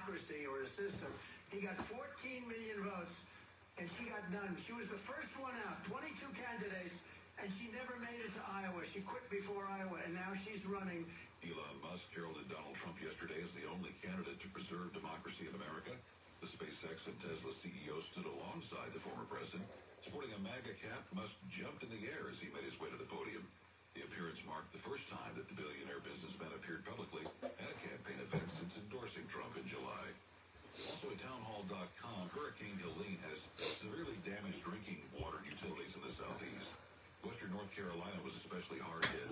democracy or a system. He got 14 million votes, and she got none. She was the first one out, 22 candidates, and she never made it to Iowa. She quit before Iowa, and now she's running. Elon Musk heralded Donald Trump yesterday as the only candidate to preserve democracy in America. The SpaceX and Tesla CEO stood alongside the former president. Sporting a MAGA cap, Musk jumped in the air as he made his way to the podium. The appearance marked the first time that the billionaire businessman appeared publicly at a campaign event since endorsing Trump in July. Also at townhall.com, Hurricane Helene has severely damaged drinking water utilities in the southeast. Western North Carolina was especially hard hit.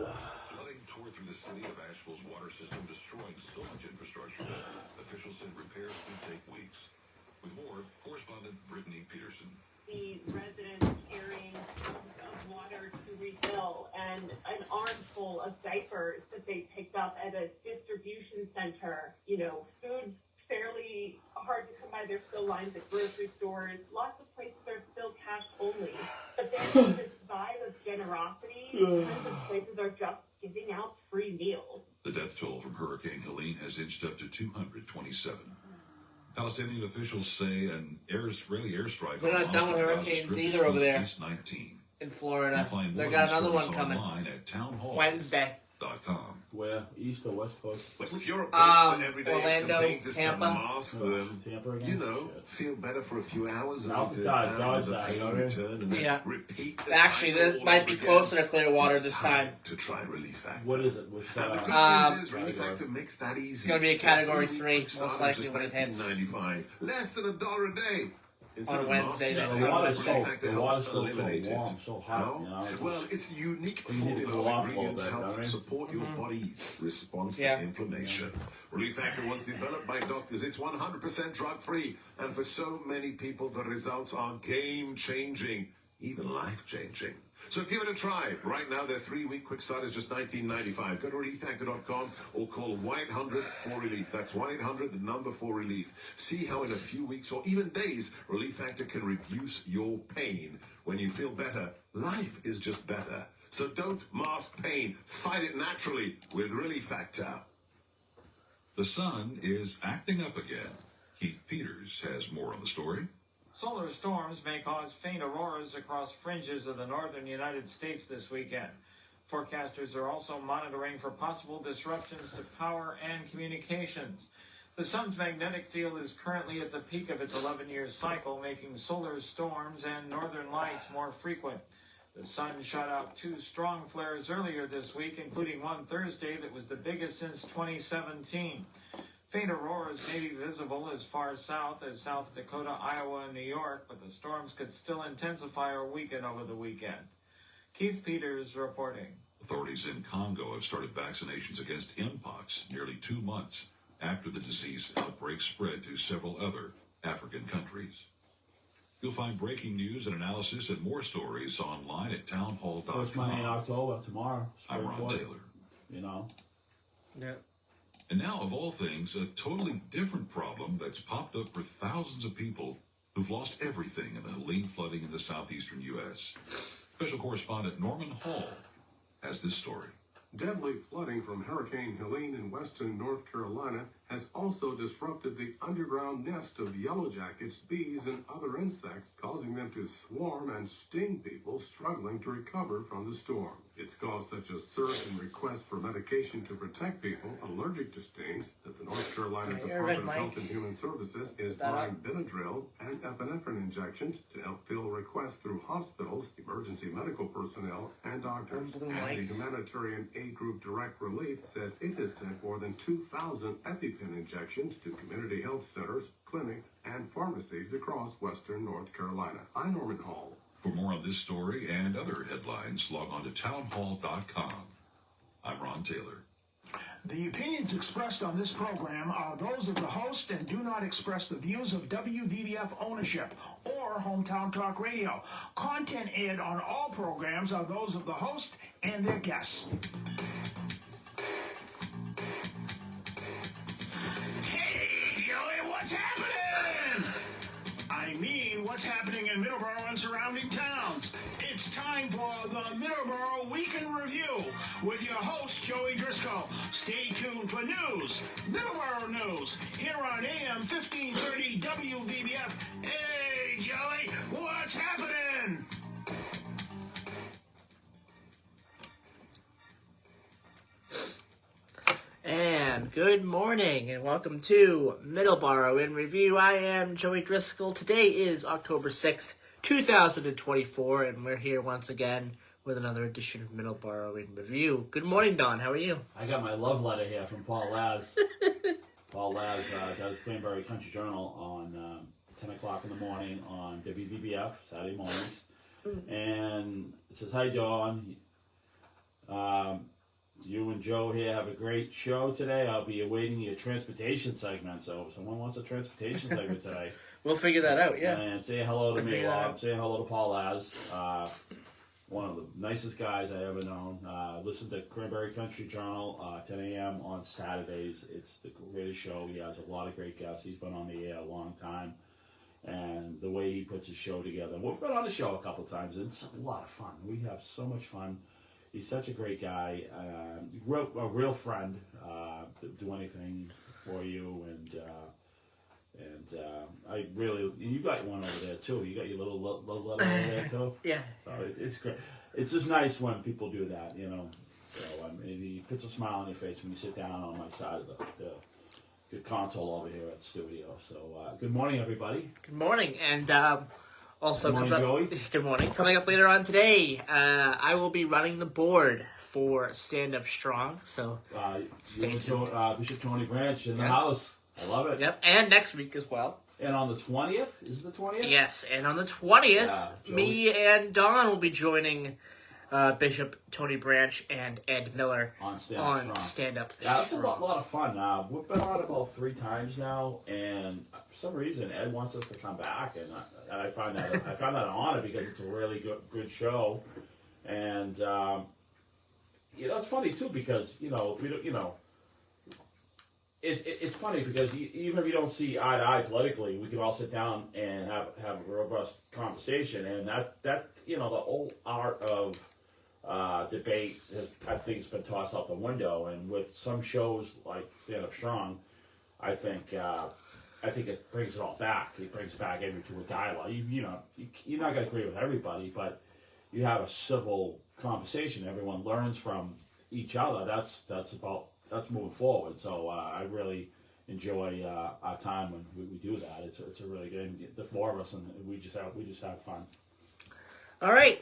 Flooding tore through the city of Asheville's water system, destroying so much infrastructure that officials said repairs could take weeks. With more, correspondent Brittany Peterson. The residents carrying tons of water to refill and an armful of diapers that they picked up at a distribution center. Food fairly hard to come by. There's still lines at grocery stores. Lots of places are still cash only. But there's this vibe of generosity. Tons of places are just giving out free meals. The death toll from Hurricane Helene has inched up to 227. Palestinian officials say an Israeli airstrike. They're not done with hurricanes either over there. East 19. In Florida. They got another one coming. At townhall. Wednesday.com. Where? East or West Coast? Well, if you're opposed to everyday Orlando, things, just Tampa. to mask them, Tampa again? feel better for a few hours and South to side, have Dodge the side, pain you know what I mean? return and then Yeah. repeat the Actually, cycle this all might over be again. closer to Clearwater It's this time. to try Relief Factor. What is it? Which, Now, the good news is Relief Factor makes that easy. It's gonna be a category Every 3, week started most likely just when it hits. $19.95, less than $1 a day. Instead On of Wednesday, masking the it, water's Relief so- Factor the helps water's so eliminate it. warm, so hot, How? you know, it's Well, its unique You need to formula cool of off a little ingredients bit, helps don't you? support your body's response Yeah. to inflammation. Relief Factor was developed by doctors. It's 100% drug-free, and for so many people, the results are game-changing, even life-changing. So give it a try. Right now, their 3-week quick start is just $19.95. Go to relieffactor.com or call 1-800-4RELIEF. That's 1-800, the number 4RELIEF. See how in a few weeks or even days, Relief Factor can reduce your pain. When you feel better, life is just better. So don't mask pain. Fight it naturally with Relief Factor. The sun is acting up again. Keith Peters has more on the story. Solar storms may cause faint auroras across fringes of the northern United States this weekend. Forecasters are also monitoring for possible disruptions to power and communications. The sun's magnetic field is currently at the peak of its 11-year cycle, making solar storms and northern lights more frequent. The sun shot out 2 strong flares earlier this week, including one Thursday that was the biggest since 2017. Faint auroras may be visible as far south as South Dakota, Iowa, and New York, but the storms could still intensify or weaken over the weekend. Keith Peters reporting. Authorities in Congo have started vaccinations against Mpox nearly 2 months after the disease outbreak spread to several other African countries. You'll find breaking news and analysis and more stories online at First Monday in townhall.com. October, tomorrow. I'm Ron Spring Taylor. Quarter, Yeah. And now, of all things, a totally different problem that's popped up for thousands of people who've lost everything in the Helene flooding in the southeastern U.S. Special correspondent Norman Hall has this story. Deadly flooding from Hurricane Helene in western North Carolina has also disrupted the underground nest of yellow jackets, bees, and other insects, causing them to swarm and sting people struggling to recover from the storm. It's caused such a surge in requests for medication to protect people allergic to stings that the North Carolina Department of Health and Human Services is buying Benadryl and epinephrine injections to help fill requests through hospitals, emergency medical personnel, and doctors. And the humanitarian aid group Direct Relief says it has sent more than 2,000 EpiPen injections to community health centers, clinics, and pharmacies across western North Carolina. I'm Norman Hall. For more on this story and other headlines, log on to townhall.com. I'm Ron Taylor. The opinions expressed on this program are those of the host and do not express the views of WVVF ownership or Hometown Talk Radio. Content aired on all programs are those of the host and their guests. Hey, Joey, what's happening? I mean, what's happening in Middleboro and surrounding towns? It's time for the Middleboro Week in Review with your host, Joey Driscoll. Stay tuned for news, Middleboro news, here on AM 1530 WVBF. Hey, Joey, what's happening? And good morning, and welcome to Middleboro in Review. I am Joey Driscoll. Today is October 6th, 2024, and we're here once again with another edition of Middleboro in Review. Good morning, Don. How are you? I got my love letter here from Paul Laz. Paul Laz does Cranberry Country Journal on 10 o'clock in the morning on WVBF, Saturday mornings. And it says, hi, Dawn. You and Joe here have a great show today. I'll be awaiting your transportation segment. So if someone wants a transportation segment today, We'll figure that out, yeah. and say hello to We'll me figure that while I'm out. saying hello to Paul Laz. One of the nicest guys I ever known. Listen to Cranberry Country Journal, 10 a.m. on Saturdays. It's the greatest show. He has a lot of great guests. He's been on the air a long time. And the way he puts his show together. We've been on the show a couple times. And it's a lot of fun. We have so much fun. He's such a great guy, a real friend. Do anything for you, and I really. You got one over there too. You got your little letter over there too. Yeah. So it's great. It's just nice when people do that, you know. So he puts a smile on your face when you sit down on my side of the console over here at the studio. So good morning, everybody. Good morning, and also, Good morning, Joey. Good morning. Coming up later on today, I will be running the board for Stand Up Strong. So stay tuned. Bishop Tony Branch in the Yep. house. I love it. Yep, and next week as well. And on the 20th, is it the 20th? Yes, and on the 20th, Joey. me and Don will be joining Bishop Tony Branch and Ed Miller On Stand Up Strong. Stand Up Yeah, that's a Strong. lot of fun. We've been on about 3 times now, and for some reason Ed wants us to come back, and I find that an honor because it's a really good show, and it's funny too because if we don't, it's funny because even if you don't see eye to eye politically, we can all sit down and have a robust conversation, and that the old art of debate I think has been tossed out the window, and with some shows like Stand Up Strong, I think it brings it all back. It brings back to a dialogue. You're not going to agree with everybody, but you have a civil conversation. Everyone learns from each other. That's moving forward. So I really enjoy our time when we do that. It's a really good. The 4 of us, and we just have fun. All right,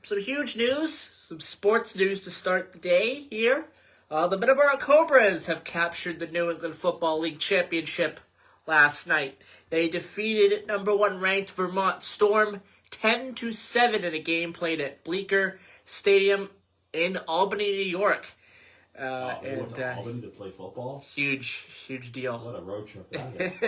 some huge news, some sports news to start the day here. The Middleboro Cobras have captured the New England Football League championship last night. They defeated number 1 ranked Vermont Storm 10-7 in a game played at Bleecker Stadium in Albany, New York. We went to Albany to play football. Huge deal. What a road trip that is.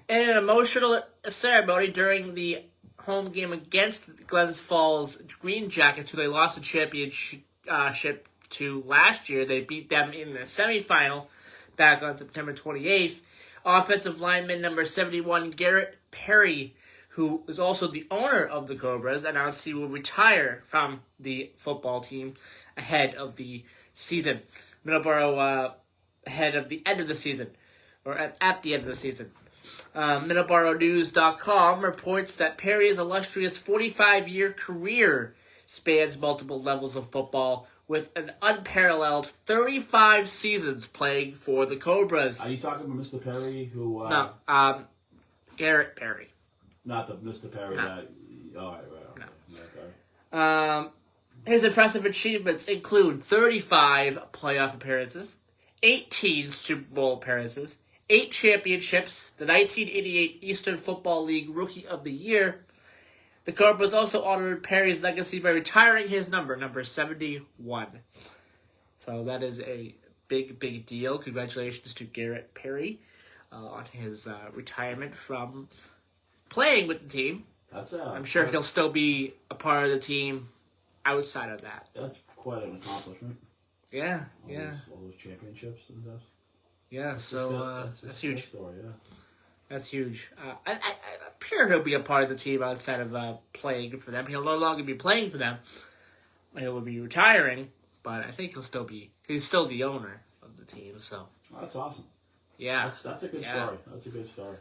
In an emotional ceremony during the home game against Glens Falls Green Jackets, who they lost the championship to last year. They beat them in the semifinal back on September 28th. Offensive lineman number 71, Garrett Perry, who is also the owner of the Cobras, announced he will retire from the football team ahead of the season. Middleboro ahead of the end of the season, or at the end of the season. MiddleboroNews.com reports that Perry's illustrious 45-year career spans multiple levels of football, with an unparalleled 35 seasons playing for the Cobras. Are you talking about Mr. Perry, who? No, Garrett Perry. Not the Mr. Perry No. that. All right. No. Okay. His impressive achievements include 35 playoff appearances, 18 Super Bowl appearances, 8 championships, the 1988 Eastern Football League Rookie of the Year. The Cobras also honored Perry's legacy by retiring his number 71. So that is a big deal. Congratulations to Garrett Perry on his retirement from playing with the team. I'm sure he'll still be a part of the team outside of that. That's quite an accomplishment. Yeah. All those championships and stuff. Yeah, so that's huge. Story, yeah. That's huge. I'm sure he'll be a part of the team outside of playing for them. He'll no longer be playing for them, will be retiring, but I think he's still the owner of the team. So Oh, that's awesome. yeah, That's a good story. That's a good story.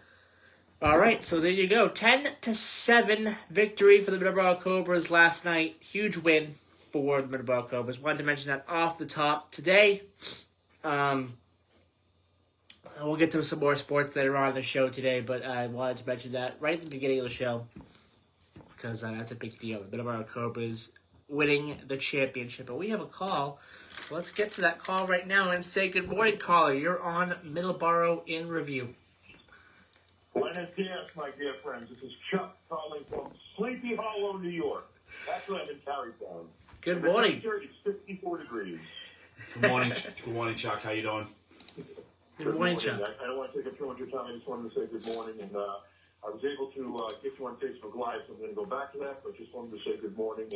All right, so there you go. 10-7 victory for the Middleboro Cobras last night. Huge win for the Middleboro Cobras. Wanted to mention that off the top today. We'll get to some more sports later on in the show today, but I wanted to mention that right at the beginning of the show because that's a big deal. The Middleboro Cobras winning the championship. But we have a call. So let's get to that call right now and say good morning, caller. You're on Middleboro in Review. Buenos dias, my dear friends. This is Chuck calling from Sleepy Hollow, New York. Actually, I'm in Tarrytown. Good morning. It's 54 degrees. Good morning. Good morning, Chuck. How you doing? Good morning, Chuck. I don't want to take up too much of your time. I just wanted to say good morning. And I was able to get you on Facebook Live, so I'm going to go back to that. But just wanted to say good morning.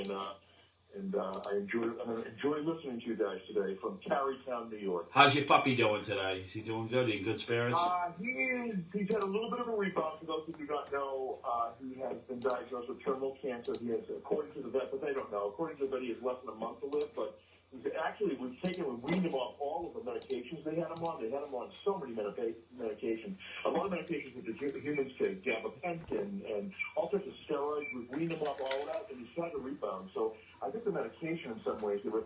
And I enjoy listening to you guys today from Tarrytown, New York. How's your puppy doing today? Is he doing good? He in good spirits? He's had a little bit of a rebound. For those who do not know, he has been diagnosed with terminal cancer. He has, according to the vet, but they don't know. According to the vet, he has less than a month to live. But we've weaned him off all of the medications they had him on. They had him on so many medications. A lot of medications that the humans take, gabapentin and all sorts of steroids. We've weaned him off all of that, and he's trying to rebound. So I think the medication, in some ways, they were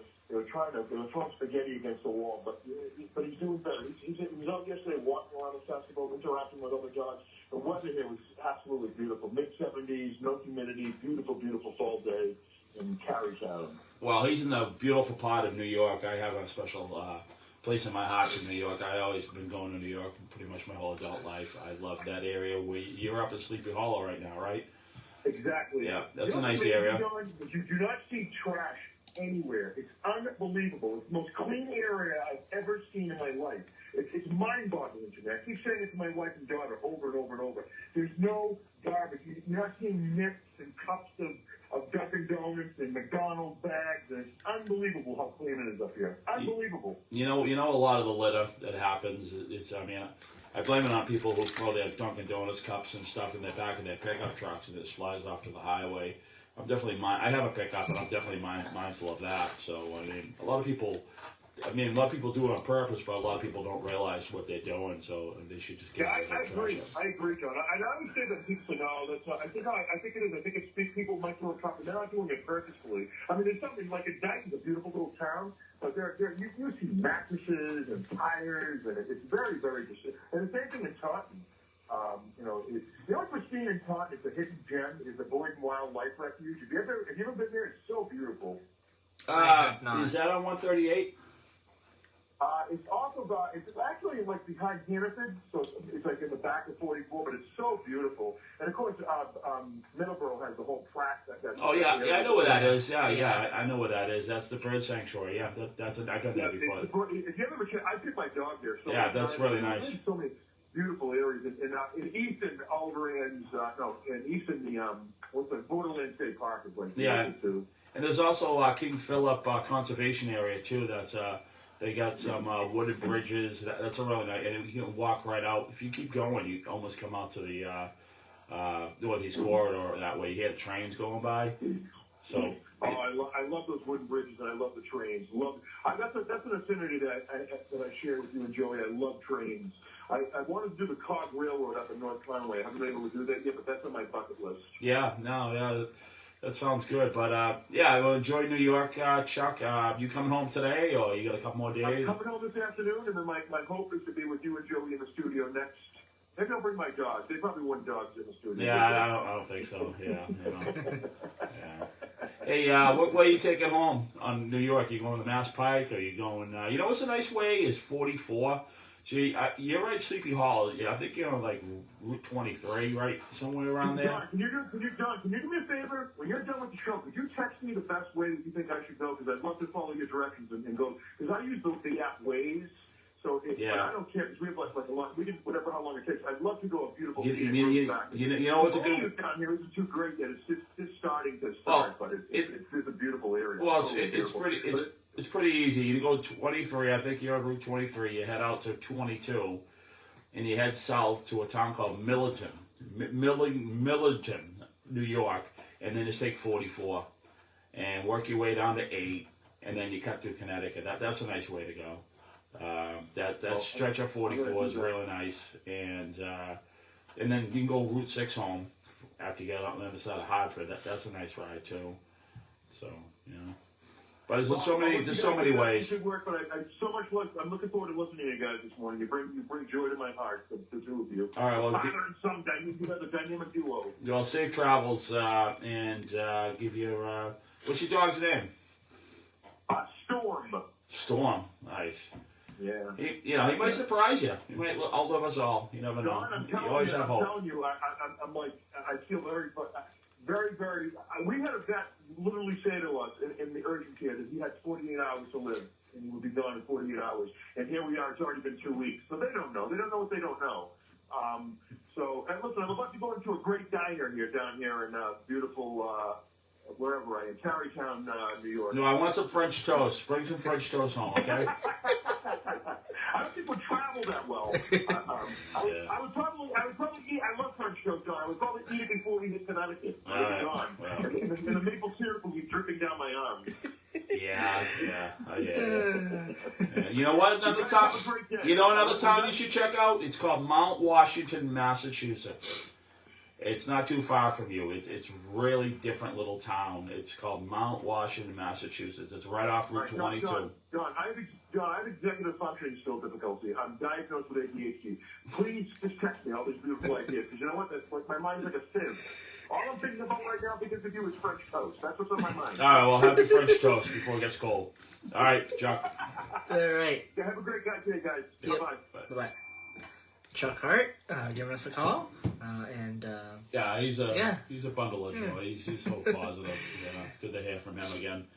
throwing spaghetti against the wall, but he's doing better. He was out yesterday walking around the festival, interacting with other dogs. The weather here was absolutely beautiful. Mid-70s, no humidity, beautiful, beautiful fall day in Tarrytown. Well, he's in the beautiful part of New York. I have a special place in my heart in New York. I've always been going to New York pretty much my whole adult life. I love that area. You're up in Sleepy Hollow right now, right? Exactly. Yeah, that's a nice area. You do not see trash anywhere. It's unbelievable. It's the most clean area I've ever seen in my life. It's mind-boggling to me. I keep saying it to my wife and daughter over and over and over. There's no garbage. You're not seeing nips and cups of Dunkin' Donuts and McDonald's bags. And it's unbelievable how clean it is up here. Unbelievable. You know, a lot of the litter that happens. I blame it on people who throw their Dunkin' Donuts cups and stuff in the back of their pickup trucks and it just flies off to the highway. I have a pickup, and I'm definitely mindful of that. So, a lot of people do it on purpose, but a lot of people don't realize what they're doing. So they should just get rid of I agree. I agree, John. I understand that people say, no, that's not. I think it is. I think it's people might throw a cup, and they're not doing it purposefully. There's something like Dayton's a beautiful little town, but you see mattresses and tires, and it's very, very distinct. And the same thing in Taunton. The only pristine in Taunton is the hidden gem, is the Boyden Wildlife Refuge. Have you ever been there? It's so beautiful. Is that on 138? It's off of, it's actually like behind Hannaford, so it's like in the back of 44, but it's so beautiful. And of course, Middleboro has the whole Pratt. Oh yeah, I know where that is. Yeah, I know where that is. That's the bird sanctuary. Yeah, I've done that before. If you ever I took my dog there. So yeah, that's really nice. There's so many beautiful areas in Easton, Alderans, in Easton, what's the Borderland State Park is like. Yeah, and there's also King Philip Conservation Area too. That's they got some wooded bridges. That's a really nice, and you can walk right out. If you keep going, you almost come out to the Northeast Corridor that way. You hear the trains going by. So. I love those wooden bridges, and I love the trains. That's an affinity that I share with you and Joey. I love trains. I wanted to do the Cog Railroad up in North Conway. I haven't been able to do that yet, but that's on my bucket list. That sounds good. But well, enjoy New York, Chuck. You coming home today, or you got a couple more days? I'm coming home this afternoon, and then my hope is to be with you and Joey in the studio next. Maybe I'll bring my dogs. They probably want dogs in the studio. Yeah, I don't think so. Yeah. Yeah. Hey, what way are you taking home on New York? You going to Mass Pike, or you going? What's a nice way is 44. Gee, you're right, Sleepy Hollow. Yeah, I think you're on like Route 23, right, somewhere around there. John, can you do me a favor? When you're done with the show, could you text me the best way that you think I should go? Because I'd love to follow your directions and go. Because I use the app Waze. So I don't care because we have like a lot. We can whatever how long it takes. I'd love to go a beautiful. You know what's a good. Down here isn't too great yet. It's just starting to start, but it's a beautiful area. Well, it's pretty easy. You go 23. I think you're on Route 23. You head out to 22, and you head south to a town called Millington, New York, and then just take 44. and work your way down to 8, and then you cut through Connecticut. That's a nice way to go. That stretch of 44 is really nice, and then you can go Route 6 home after you get out on the other side of Hartford. That's a nice ride too. So but there's so many ways. Good work, but I so much love. I'm looking forward to listening to you guys this morning. You bring joy to my heart, the two of you. All right, well, you have a dynamic duo. Well, safe travels, and give your what's your dog's name? Storm. Storm, nice. Yeah. He might surprise you. He might outlive us all. You never know. Don, You always have hope. I'm telling you, I'm like, I feel very, very. We had a vet literally say to us in the urgent care that he had 48 hours to live, and he would be gone in 48 hours. And here we are. It's already been 2 weeks. So they don't know. They don't know what they don't know. And listen, I'm about to go into a great diner down here in beautiful. Wherever I am, Tarrytown, New York. No, I want some French toast. Bring some French toast home, okay? I don't think we'll travel that well. I would probably eat. I love French toast, John. I would probably eat it before we hit Connecticut. Well. And the maple syrup will be dripping down my arm. Yeah. You know what? Another town you should check out. It's called Mount Washington, Massachusetts. It's not too far from you. It's really different little town. It's called Mount Washington, Massachusetts. It's right off Route 22. John, I have executive functioning skill difficulty. I'm diagnosed with ADHD. Please just text me all these beautiful ideas, because you know what? That's like my mind's like a sieve. All I'm thinking about right now because of you is French toast. That's what's on my mind. All right, well, happy French toast before it gets cold. All right, Chuck. All right. Yeah, have a great day, guys. Yep. Bye-bye. Bye-bye. Chuck Hart giving us a call, he's a bundle of joy. He's so positive. It's good to hear from him again.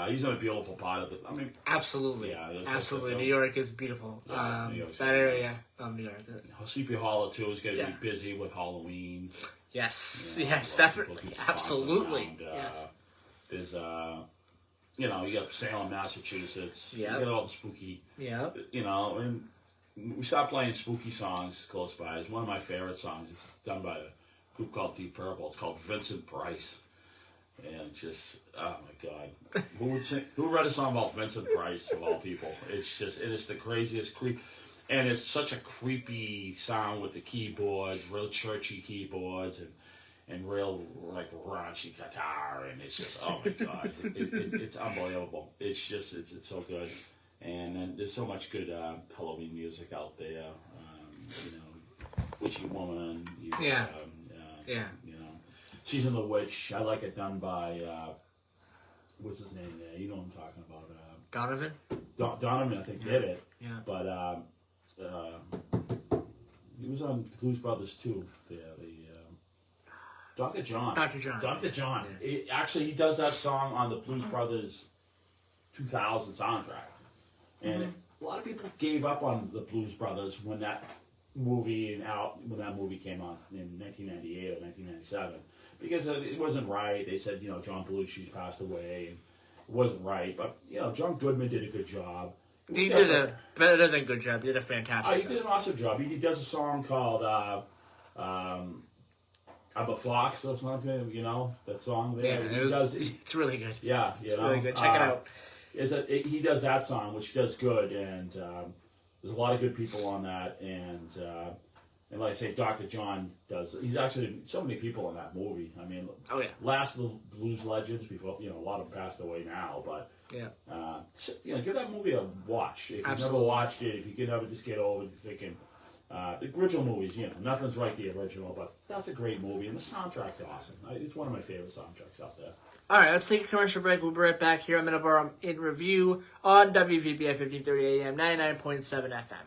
He's in a beautiful part of it. I mean, absolutely, absolutely. New York is beautiful. New York's that area of New York. Sleepy Hollow too is going to be busy with Halloween. Yes, definitely, absolutely. Yes. There's you got Salem, Massachusetts. Yeah. You got all the spooky. Yeah. And we stopped playing spooky songs close by. It's one of my favorite songs. It's done by a group called Deep Purple. It's called Vincent Price. And just, oh my God. Who read a song about Vincent Price of all people? It is the craziest creep. And it's such a creepy sound with the keyboards, real churchy keyboards and real like raunchy guitar. And it's just, oh my God. It's unbelievable. It's so good. And then there's so much good Halloween music out there. Witchy Woman. Season of the Witch. I like it done by, what's his name there? You know what I'm talking about. Donovan? Donovan, I think, did it. Yeah. But he was on Blues Brothers too. Dr. John. Dr. John. Yeah. He does that song on the Blues Brothers 2000 soundtrack. And a lot of people gave up on the Blues Brothers when that movie came out in 1998 or 1997 because it wasn't right. They said John Belushi's passed away and it wasn't right. But John Goodman did a good job. He did a better than good job. He did a fantastic job. He did an awesome job. He does a song called I'm a Fox or something. That song there. Yeah, it's really good. Yeah, it's really good. Check it out. He does that song, which does good, and there's a lot of good people on that, and like I say, Dr. John does. He's actually so many people in that movie. I mean, last of the blues legends before a lot of them passed away now, but give that movie a watch if you've never watched it. If you can ever just get over thinking the original movies, nothing's like the original, but that's a great movie, and the soundtrack's awesome. It's one of my favorite soundtracks out there. All right, let's take a commercial break. We'll be right back here on Middleboro in Review on WVBF 1530 AM, 99.7 FM.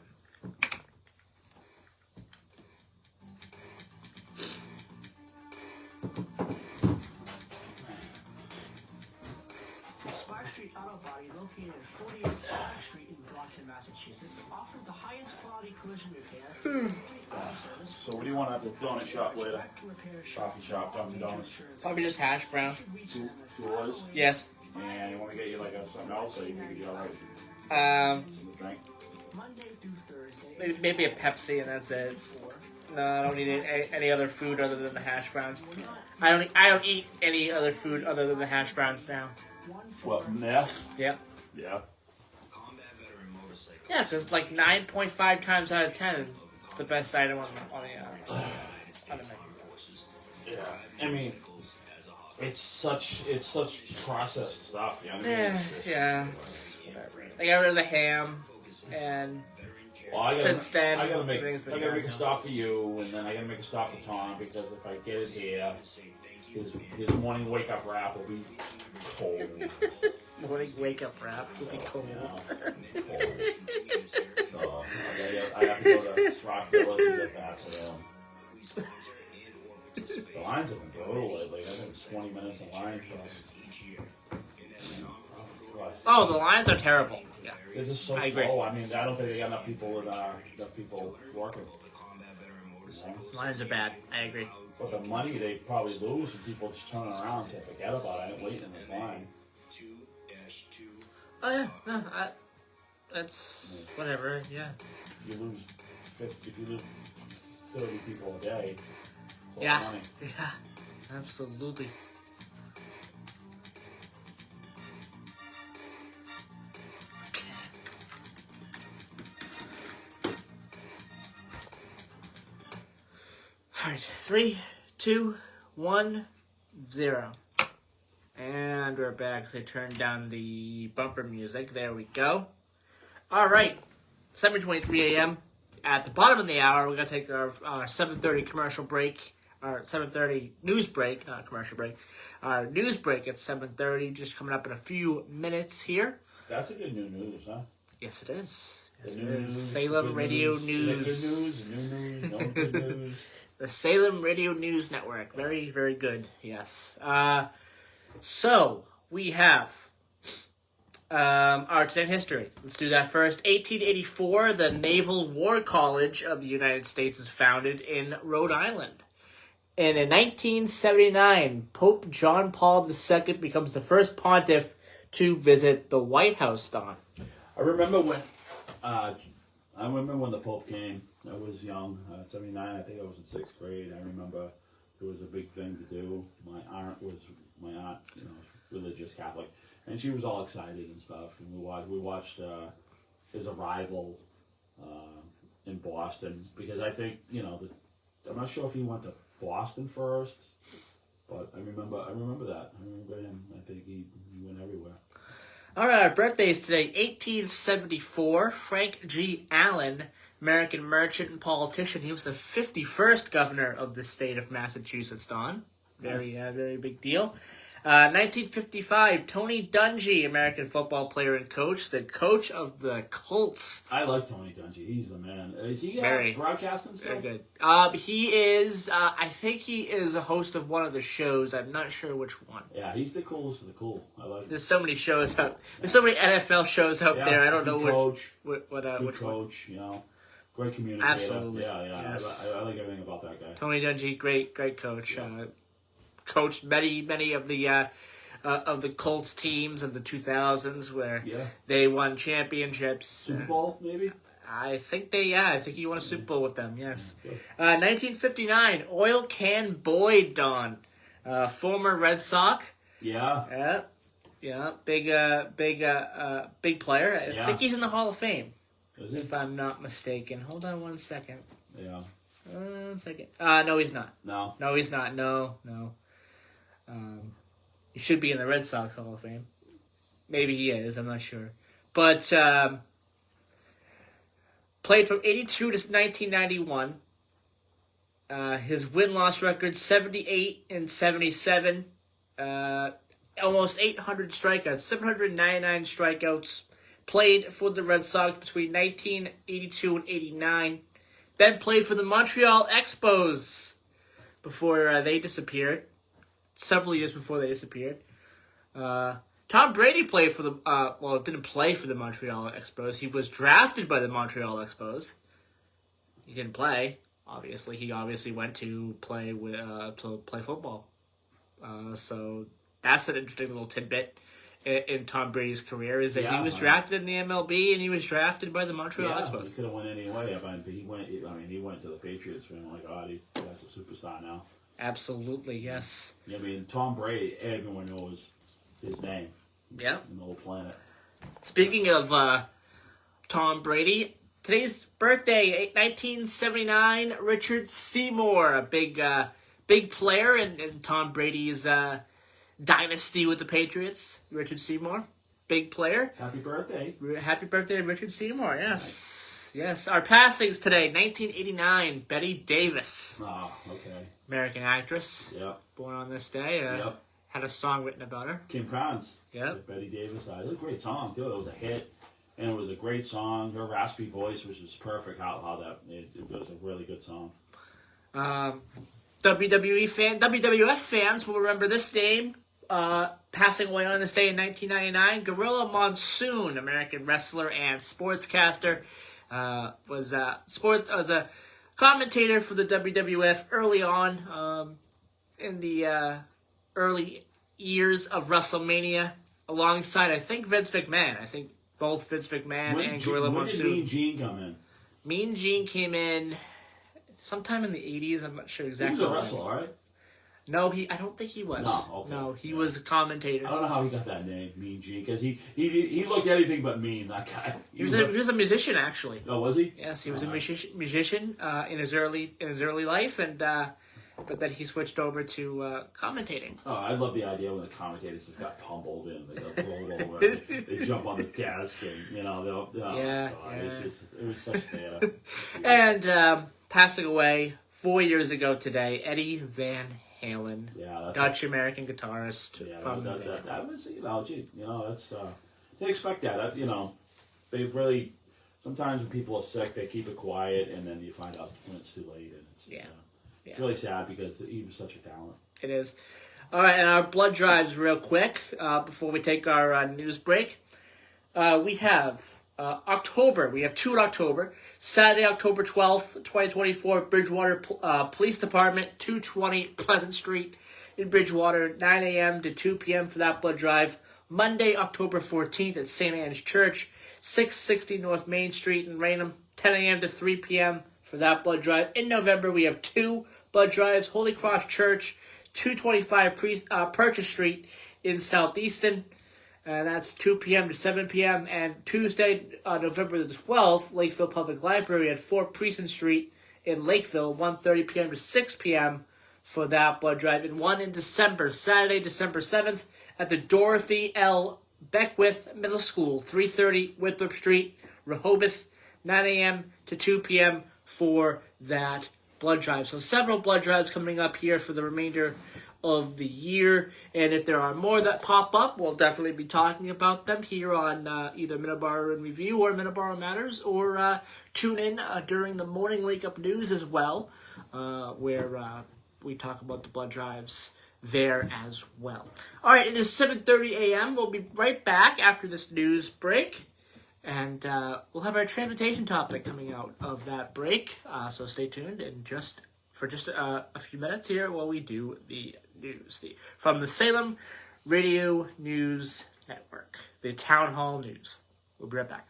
Spark Street Auto Body, located at 48 Spark Street in Brockton, Massachusetts, offers the highest quality collision repair. So what do you want at the donut shop later? Coffee shop, Dunkin' Donuts. Probably just hash browns. Two orders? Yes. And you want to get you like something else, or you think you're alright? Some drink? Monday through Thursday. Maybe a Pepsi and that's it. No, I don't eat any other food other than the hash browns. I don't eat any other food other than the hash browns now. What, from there? Yep. Yeah. Yeah, because like 9.5 times out of 10, it's the best item on the menu. Yeah. I mean, it's such processed stuff. You know what I mean? Yeah, It's just- yeah. It's whatever. I got rid of the ham, and Well, since then, I gotta make everything's been a downhill. stop for you, and then I gotta make a stop for Tom because if I get it here, his morning wake up wrap will be cold. Morning wake up wrap will be cold. Cold. So I have to go to Rockville to get that for them. The lines have been brutal lately. I've been 20 minutes in line for Oh, the lines are terrible. Yeah. This is so I agree. slow. I mean, I don't think they got enough people working. Lines are bad. I agree. But the money they probably lose when people just turn around and say, forget about it, I ain't waiting in this line. Oh yeah, no, that's whatever. Yeah. You lose 50, if you lose 30 people a day. It's a lot Yeah. of money. Yeah. Absolutely. All right, 3, 2, 1, 0. And we're back. So I turned down the bumper music. There we go. All right, 7:23 a.m. At the bottom of the hour, we're gonna take our 7:30 commercial break. Our 7:30 news break, not commercial break. Our news break at 7:30, just coming up in a few minutes here. That's a good new news, huh? Yes, it is. Yes, The it new is. news, Salem good Radio news. News. Is that good news? New news? No good news? The Salem Radio News Network. Very, very good. Yes. So we have our today in history. Let's do that first. 1884, the Naval War College of the United States is founded in Rhode Island. And in 1979, Pope John Paul II becomes the first pontiff to visit the White House, Don. I remember when the Pope came. I was young, 79. I think I was in 6th grade. I remember it was a big thing to do. My aunt, religious Catholic, and she was all excited and stuff. And we watched his arrival in Boston because I think I'm not sure if he went to Boston first, but I remember that. I remember him. I think he went everywhere. All right, our birthdays today. 1874, Frank G. Allen, American merchant and politician. He was the 51st governor of the state of Massachusetts, Don. Very big deal. 1955, Tony Dungy, American football player and coach, the coach of the Colts. I like Tony Dungy. He's the man. Is he broadcasting still? Very good. He is, I think he is a host of one of the shows. I'm not sure which one. Yeah, he's the coolest of the cool. I like him. There's so many shows out. There's so many NFL shows out there. I don't know coach, which coach, one. Great communicator. Absolutely. Yeah. Yes. I like everything about that guy. Tony Dungy, great coach. Yeah. Coached many of the Colts teams of the 2000s where they won championships. Super Bowl, maybe? I think he won a Super Bowl with them, yes. 1959, Oil Can Boyd, Don. Former Red Sox. Yeah. Yeah. Big player. I think he's in the Hall of Fame. Is he? If I'm not mistaken. Hold on one second. Yeah. 1 second. No, he's not. No. No, he's not. No. He should be in the Red Sox Hall of Fame. Maybe he is. I'm not sure. But played from 82 to 1991. His win-loss record, 78 and 77. Almost 800 strikeouts. 799 strikeouts. Played for the Red Sox between 1982 and 89. Then played for the Montreal Expos before they disappeared. Several years before they disappeared. Tom Brady played for the, didn't play for the Montreal Expos. He was drafted by the Montreal Expos. He didn't play, obviously. He obviously went to play football. So that's an interesting little tidbit. in Tom Brady's career is that Yeah, he was drafted in the MLB and he was drafted by the Montreal Yeah, Expos. he could have went any way. But he went. He went to the Patriots. And I'm like, God, that's a superstar now. Absolutely, yes. I mean, Tom Brady. Everyone knows his name. Yeah. In the whole planet. Speaking of Tom Brady, today's birthday, 1979. Richard Seymour, a big player in Tom Brady's dynasty with the Patriots. Richard Seymour, big player. Happy birthday. Happy birthday to Richard Seymour, yes. Yes. Our passings today, 1989, Betty Davis. Oh, okay. American actress. Yep. Born on this day. Yep. Had a song written about her. Kim Carnes. Yep. Betty Davis. It was a great song, too. It was a hit. And it was a great song. Her raspy voice was just perfect. It was a really good song. WWF fans will remember this name. Passing away on this day in 1999, Gorilla Monsoon, American wrestler and sportscaster, was a commentator for the WWF early on in the early years of WrestleMania, alongside I think Vince McMahon. I think both Vince McMahon and Gorilla Monsoon. When did Mean Gene come in? Mean Gene came in sometime in the 80s. I'm not sure exactly. He was a wrestler, right? No, I don't think he was. No, okay. No, he was a commentator. I don't know how he got that name, Mean Gene, because he looked anything but mean. That guy. He was a musician, actually. Oh, was he? Yes, he was a musician in his early life, and but then he switched over to commentating. Oh, I love the idea when the commentators just got pummeled in, they got rolled over, they jump on the desk, and it was such theater. And passing away 4 years ago today, Eddie Van Halen, Dutch American guitarist. Yeah, from that was that's they expect that. They really sometimes when people are sick, they keep it quiet, and then you find out when it's too late, and it's really sad because he was such a talent. It is. All right, and our blood drives real quick before we take our news break. We have October. We have two in October. Saturday, October 12th, 2024, Bridgewater Police Department, 220 Pleasant Street in Bridgewater, 9 a.m. to 2 p.m. for that blood drive. Monday, October 14th at St. Anne's Church, 660 North Main Street in Raynham, 10 a.m. to 3 p.m. for that blood drive. In November, we have two blood drives. Holy Cross Church, 225 Purchase Street in Southeaston. And that's 2 p.m. to 7 p.m. And Tuesday, November the 12th, Lakeville Public Library at 4 Precinct Street in Lakeville, 1:30 p.m. to 6 p.m. for that blood drive. And one in December, Saturday, December 7th, at the Dorothy L. Beckwith Middle School, 330 Winthrop Street, Rehoboth, 9 a.m. to 2 p.m. for that blood drive. So several blood drives coming up here for the remainder of the year, and if there are more that pop up, we'll definitely be talking about them here on either Middleboro in Review or Middleboro Matters, or tune in during the morning wake-up news as well, where we talk about the blood drives there as well. All right, it is 7:30 a.m. We'll be right back after this news break, and we'll have our transportation topic coming out of that break, so stay tuned and for just a few minutes here while we do the news from the Salem Radio News Network, the Town Hall News. We'll be right back.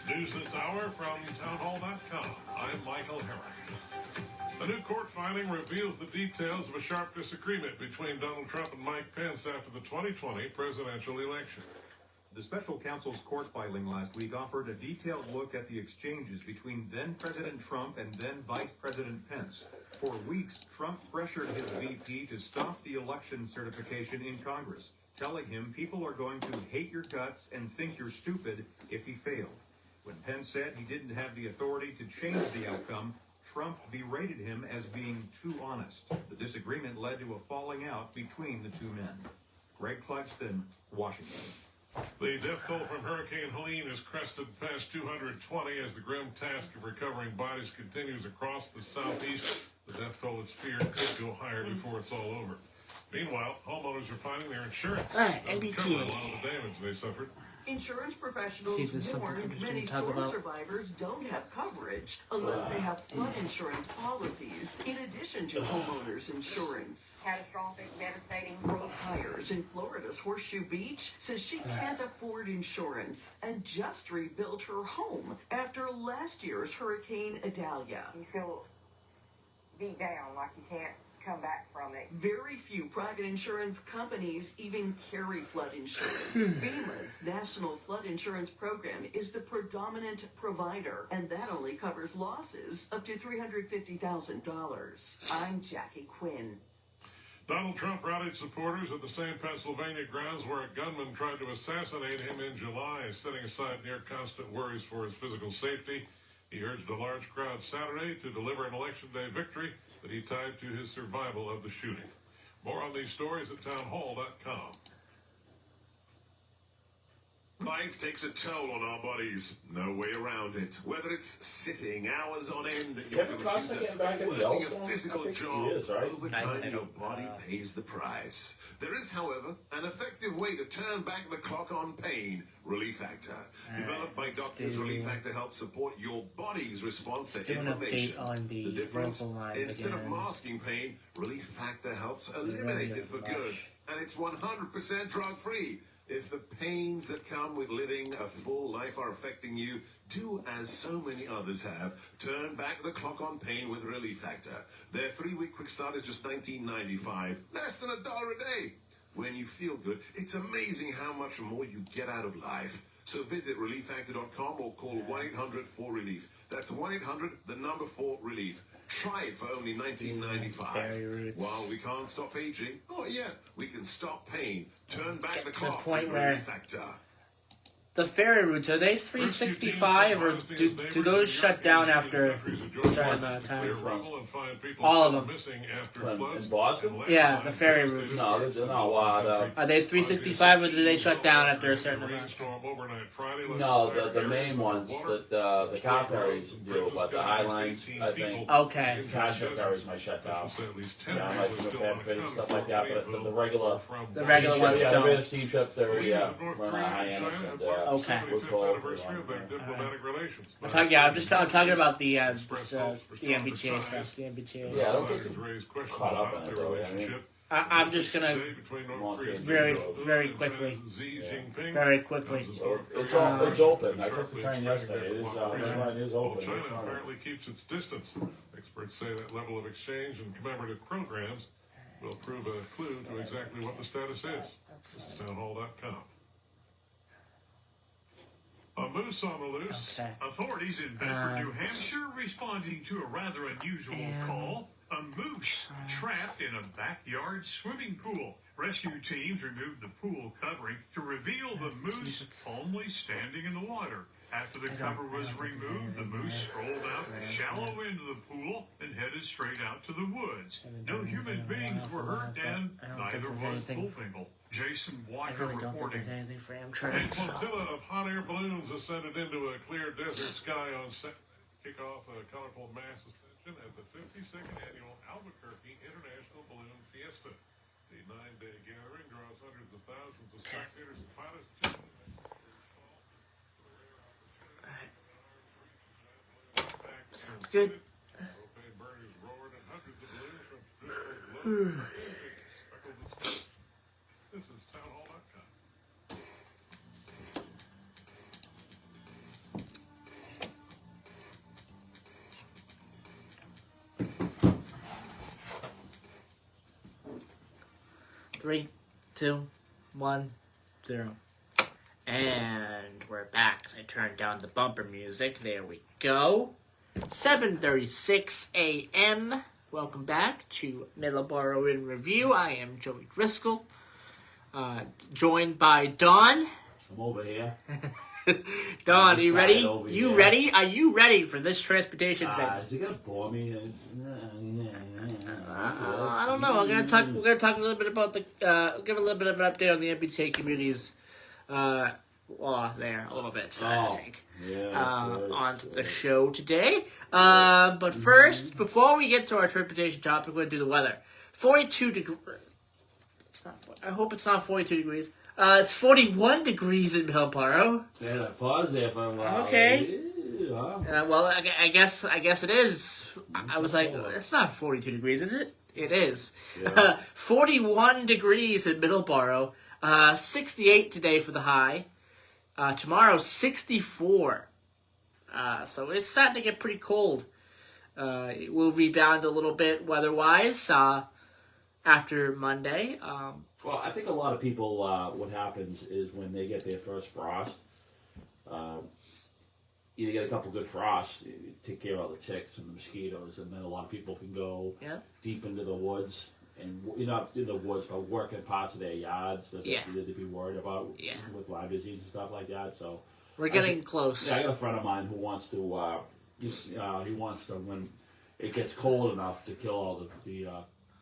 News this hour from townhall.com. I'm Michael Herrick. A new court filing reveals the details of a sharp disagreement between Donald Trump and Mike Pence after the 2020 presidential election. The special counsel's court filing last week offered a detailed look at the exchanges between then-President Trump and then-Vice President Pence. For weeks, Trump pressured his VP to stop the election certification in Congress, telling him people are going to hate your guts and think you're stupid if he failed. When Pence said he didn't have the authority to change the outcome, Trump berated him as being too honest. The disagreement led to a falling out between the two men. Greg Clugston, Washington. The death toll from Hurricane Helene has crested past 220 as the grim task of recovering bodies continues across the southeast. The death toll is feared could go higher before it's all over. Meanwhile, homeowners are finding their insurance doesn't cover a lot of the damage they suffered. Insurance professionals See if there's something warn interesting many to talk storm about. survivors don't have coverage unless they have flood insurance policies, in addition to homeowners insurance. Catastrophic, devastating. Brooke Hires in Florida's Horseshoe Beach says she can't afford insurance and just rebuilt her home after last year's Hurricane Idalia. You feel beat down, like you can't come back from it. Very few private insurance companies even carry flood insurance. FEMA's National Flood Insurance Program is the predominant provider, and that only covers losses up to $350,000. I'm Jackie Quinn. Donald Trump rallied supporters at the same Pennsylvania grounds where a gunman tried to assassinate him in July, setting aside near constant worries for his physical safety. He urged a large crowd Saturday to deliver an Election Day victory that he tied to his survival of the shooting. More on these stories at townhall.com. Life takes a toll on our bodies. No way around it. Whether it's sitting hours on end at your Kevin Costner computer, getting back in working a Yellowstone? physical I think he job, is, right? over time I your don't, body pays the price. There is, however, an effective way to turn back the clock on pain. Relief Factor. Developed by doctors, Relief Factor helps support your body's response to do an inflammation. update on the difference, vocal lines instead of again. masking pain, Relief Factor helps eliminate it for good. And it's 100% drug-free. If the pains that come with living a full life are affecting you, do as so many others have. Turn back the clock on pain with Relief Factor. Their 3-week quick start is just $19.95, less than $1 a day. When you feel good, it's amazing how much more you get out of life. So visit ReliefFactor.com or call 1-800-4RELIEF. That's 1-800-4RELIEF. Try it for only $19.95. While we can't stop aging, we can stop pain. Turn back the clock with Relief Factor. The ferry routes, are they 365 or do those shut down after a certain amount of time? All of them. In Boston? Yeah, the ferry routes. No, no. Are they 365 or do they shut down after a certain amount? No, the main ones, the car ferries do, but the high lines, I think. Okay. Passenger ferries might shut down. Yeah, like the Bedford and stuff like that, but the regular ones yeah, don't. the steam trip ferry, yeah, run on high end and Okay. we're told. I'm talking about the MBTA stuff. The MBTA. Yeah, I don't get caught up in it though. I mean, I'm just gonna very quickly. It's open. I took the train yesterday. It is line is open. China apparently keeps its distance. Experts say that level of exchange and commemorative programs will prove a clue to exactly what the status is. This is townhall.com. A moose on the loose. Okay. Authorities in Bedford, New Hampshire, responding to a rather unusual call. A moose trapped in a backyard swimming pool. Rescue teams removed the pool covering to reveal the moose calmly standing in the water. After the cover was removed, the moose strolled out shallow into the pool and headed straight out to the woods. No human beings were hurt, and neither was Bullfingle. Jason Walker reporting. A flotilla of hot air balloons ascended into a clear desert sky on set. Kick off a colorful mass ascension at the 52nd annual Albuquerque International Balloon Fiesta. The 9-day gathering draws hundreds of thousands of spectators and pilots. Sounds good. This is townhall.com. 3, 2, 1, 0. And we're back. I turned down the bumper music. There we go. 7:36 a.m. Welcome back to Middleboro in Review. I am Joey Driscoll, joined by Dawn. I'm over here. Dawn, are you ready? You ready? Are you ready for this transportation segment? Is it gonna bore me? I don't know. We're gonna talk a little bit about give a little bit of an update on the MBTA community's law there a little bit, I think. Yeah, On the show today. But first, before we get to our transportation topic, we're going to do the weather. 42 degrees. It's not. I hope it's not 42 degrees. It's 41 degrees in Middleboro. Yeah, pause there for a while. Okay. Yeah. Well, I guess it is. I was like, it's not 42 degrees, is it? It is. Yeah. 41 degrees in Middleboro. 68 today for the high. Tomorrow, 64. So it's starting to get pretty cold. It will rebound a little bit weather-wise after Monday. Well, I think a lot of people, what happens is when they get their first frost, you get a couple good frosts, you take care of all the ticks and the mosquitoes, and then a lot of people can go deep into the woods. And you're not in the woods, but work in parts of their yards that they'd be worried about with Lyme disease and stuff like that. So we're getting close. Yeah, I got a friend of mine who wants to. He wants to, when it gets cold enough, to kill all the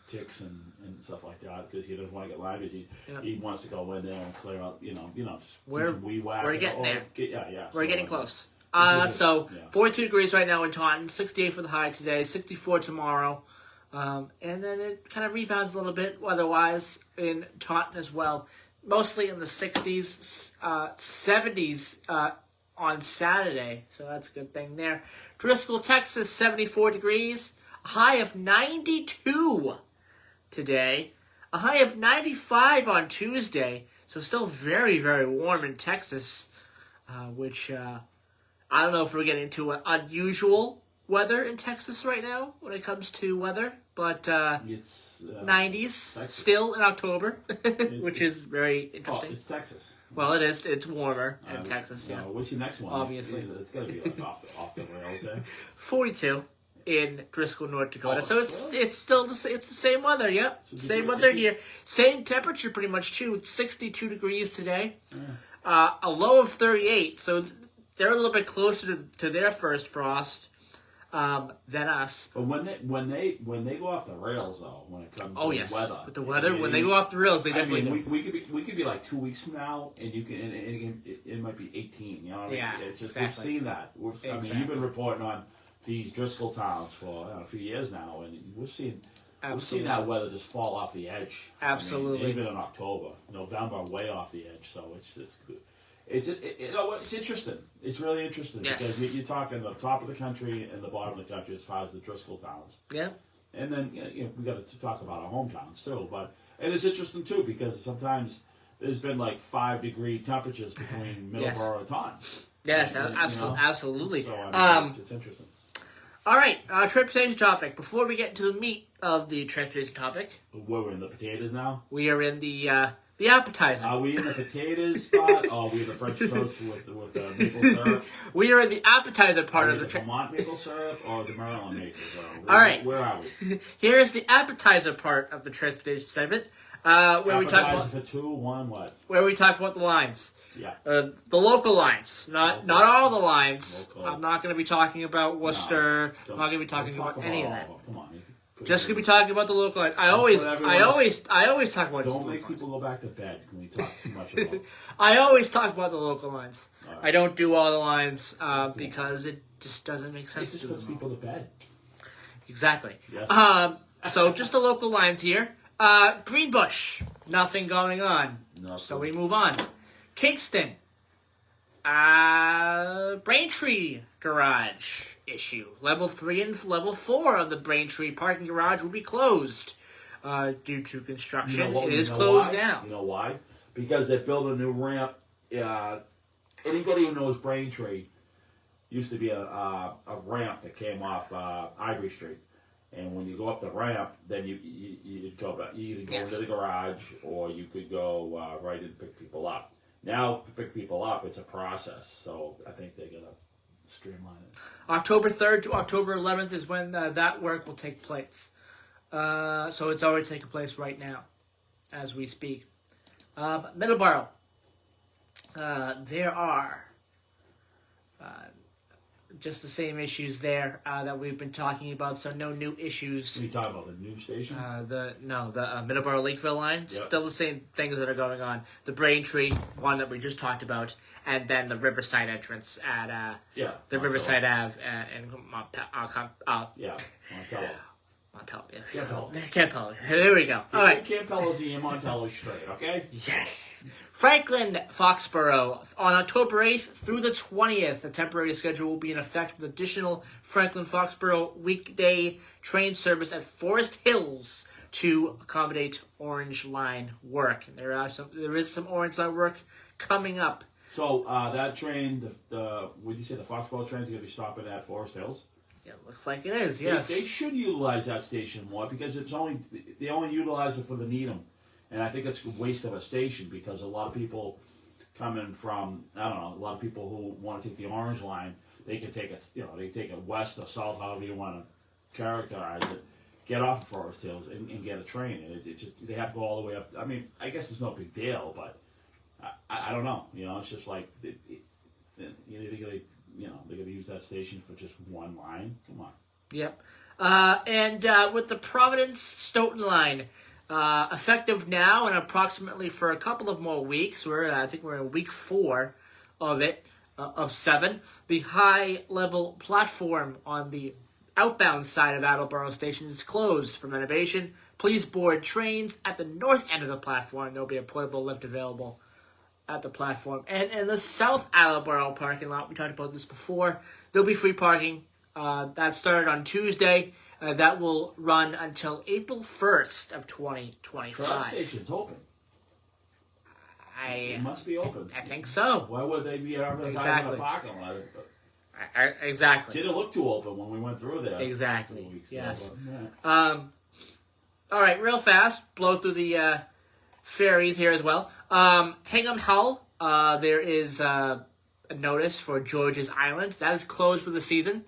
ticks and stuff like that, because he doesn't want to get Lyme disease. Yep. He wants to go in there and clear out, just we're weed whack. We're getting there. We're getting close. 42 degrees right now in Taunton, 68 for the high today, 64 tomorrow. And then it kind of rebounds a little bit weather-wise in Taunton as well. Mostly in the 60s, 70s on Saturday. So that's a good thing there. Driscoll, Texas, 74 degrees. A high of 92 today. A high of 95 on Tuesday. So still very, very warm in Texas. Which, I don't know if we're getting into an unusual weather in Texas right now when it comes to weather, but it's 90s Texas. Still in October, which is very interesting. Oh, it's Texas. Well, it is. It's warmer in Texas. Yeah. What's your next one? Obviously, it's got to be like off the rails there. 42 in Driscoll, North Dakota. So it's still it's the same weather. Yep, same weather here. Same temperature pretty much too. It's 62 degrees today. A low of 38. So they're a little bit closer to their first frost than us. But when they go off the rails, though, when it comes to yes, weather, with the weather, when they go off the rails, they definitely do. We could be like 2 weeks from now, and you can it might be 18. You know, yeah, it's just, exactly. We've seen that. I mean, you've been reporting on these Driscoll towns for a few years now, and we've seen that weather just fall off the edge. Absolutely, I mean, even in October, November, way off the edge. So it's just good. It's interesting. It's really interesting because you're talking the top of the country and the bottom of the country as far as the Driscoll towns. Yeah. And then we got to talk about our hometowns too. And it's interesting too because sometimes there's been like 5-degree temperatures between Middleboro and Taunton. Yes, absolutely. So it's interesting. All right, transportation topic. Before we get to the meat of the transportation topic, we're in the potatoes now. We are in the appetizer. Are we in the potatoes spot? Or are we in the French toast with maple syrup? We are in the appetizer part of the Vermont maple syrup or the Maryland maple syrup? All right. Where are we? Here is the appetizer part of the transportation segment. Where we talk about for 2, 1, what? Where we talk about the lines. Yeah. The local lines, not all the lines. Local. I'm not going to be talking about Worcester. I'm not going to be talking about any of that. Come on. Just going to be talking about the local lines. I always talk about. Don't make people go back to bed when we talk too much about. I always talk about the local lines. Right. I don't do all the lines because it just doesn't make sense to put people to bed. Exactly. Yes. So just the local lines here. Greenbush, nothing going on. Nothing. So we move on. Kingston. Braintree garage issue. Level 3 and level 4 of the Braintree parking garage will be closed due to construction. It is closed now. You know why? Because they built a new ramp. Anybody who knows Braintree, used to be a ramp that came off Ivory Street. And when you go up the ramp, then you go into the garage, or you could go right and pick people up. Now, to pick people up, it's a process. So I think they're going to streamline it. October 3rd to October 11th is when that work will take place. So it's already taking place right now, as we speak. Middleboro. There are just the same issues there that we've been talking about. So no new issues. Are you talking about the new station? The Middleboro Lakeville line. Yep. Still the same things that are going on. The Braintree one that we just talked about, and then the Riverside entrance at the Riverside Ave in Montello. Campello. There we go. All right. Campello's and Montello straight, okay? Yes. Franklin Foxborough on October 8th through the 20th. The temporary schedule will be in effect with additional Franklin Foxborough weekday train service at Forest Hills to accommodate Orange Line work. There is some Orange Line work coming up. So that train, would you say the Foxborough train is going to be stopping at Forest Hills? It looks like it is, yes. They should utilize that station more because they only utilize it for the Needham. And I think it's a waste of a station because a lot of people coming from, I don't know, a lot of people who want to take the Orange Line, they can take it, they take it west or south, however you want to characterize it, get off of Forest Hills and get a train. And it just, they have to go all the way up. I mean, I guess it's no big deal, but I don't know. It's just like, they're going to use that station for just one line. Come on. Yep. And with the Providence Stoughton line, effective now and approximately for a couple of more weeks, I think we're in week 4 of it, of 7. The high-level platform on the outbound side of Attleboro Station is closed for renovation. Please board trains at the north end of the platform. There will be a portable lift available at the platform. And in the South Attleboro parking lot, we talked about this before, there'll be free parking. That started on Tuesday. That will run until April 1st of 2025. So that station's open. It must be open. I think so. Why would they be advertising in the parking lot? Exactly. Didn't look too open when we went through there. Exactly. Yes. Yeah. All right, real fast. Blow through the ferries here as well. Hingham Hull. There is a notice for George's Island. That is closed for the season.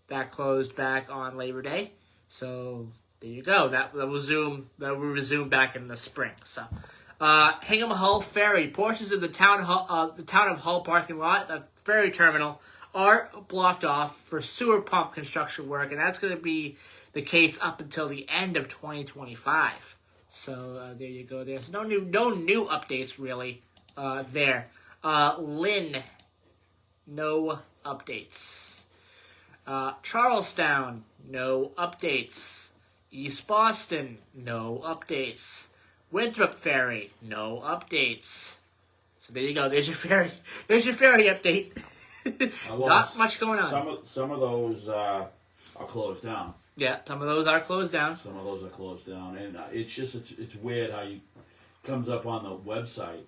That closed back on Labor Day. So there you go. That will resume back in the spring. So Hingham Hull Ferry. Portions of the town of Hull parking lot, the ferry terminal, are blocked off for sewer pump construction work, and that's going to be the case up until the end of 2025. So there you go. There's no new updates really there. Lynn, no updates. Charlestown, no updates. East Boston, no updates. Winthrop Ferry, no updates. So there you go. There's your ferry. There's your ferry update. Not much going on. Some of those are closed down. Yeah, some of those are closed down. Some of those are closed down, and it's weird how you comes up on the website.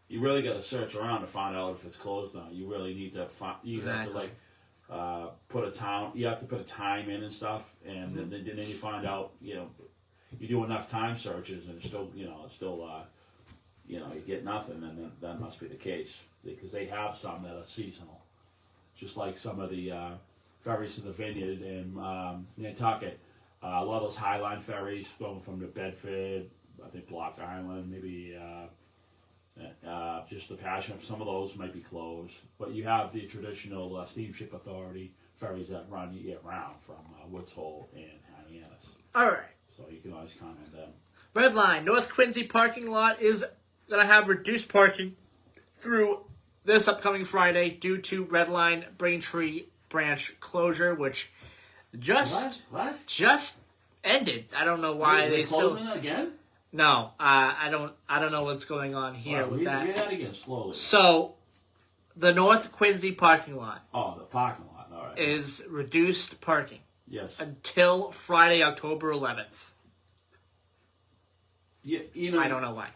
You really got to search around to find out if it's closed down. You really need to find. You have to put a time. You have to put a time in and stuff, and then you find out. You do enough time searches, and you get nothing, and then that must be the case because they have some that are seasonal, just like some of the ferries to the Vineyard in Nantucket. A lot of those Highline ferries going from the Bedford, I think Block Island, maybe just the Passion. Some of those might be closed, but you have the traditional Steamship Authority ferries that run year round from Woods Hole and Hyannis. All right. So you can always count on them. Red Line, North Quincy parking lot is going to have reduced parking through this upcoming Friday due to Red Line Braintree branch closure, which just ended. I don't know why they still closing it again. No, I don't know what's going on here with that. Read that again slowly. So, the North Quincy parking lot. Oh, the parking lot. All right. Is reduced parking. Yes. Until Friday, October 11th. Yeah, I don't know why.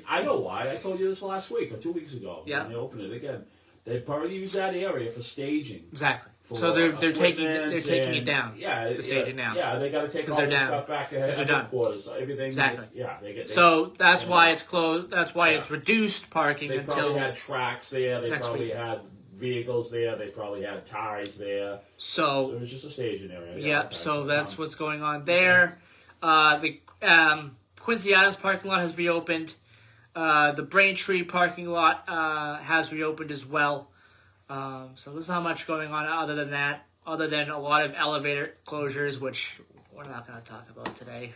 I know why. I told you this last week or 2 weeks ago. Yeah. When they opened it again. They probably use that area for staging. Exactly. So they're taking it down. Yeah, the staging down. Yeah, they got to take all this stuff back to headquarters. Everything. Exactly. So that's why it's closed. That's why it's reduced parking they until. They probably had tracks there. They probably week. had vehicles there. They probably had ties there. So it was just a staging area. Yep. So that's what's going on there. The Quincy Adams parking lot has reopened. The Braintree parking lot has reopened as well. So there's not much going on other than that, other than a lot of elevator closures, which we're not going to talk about today.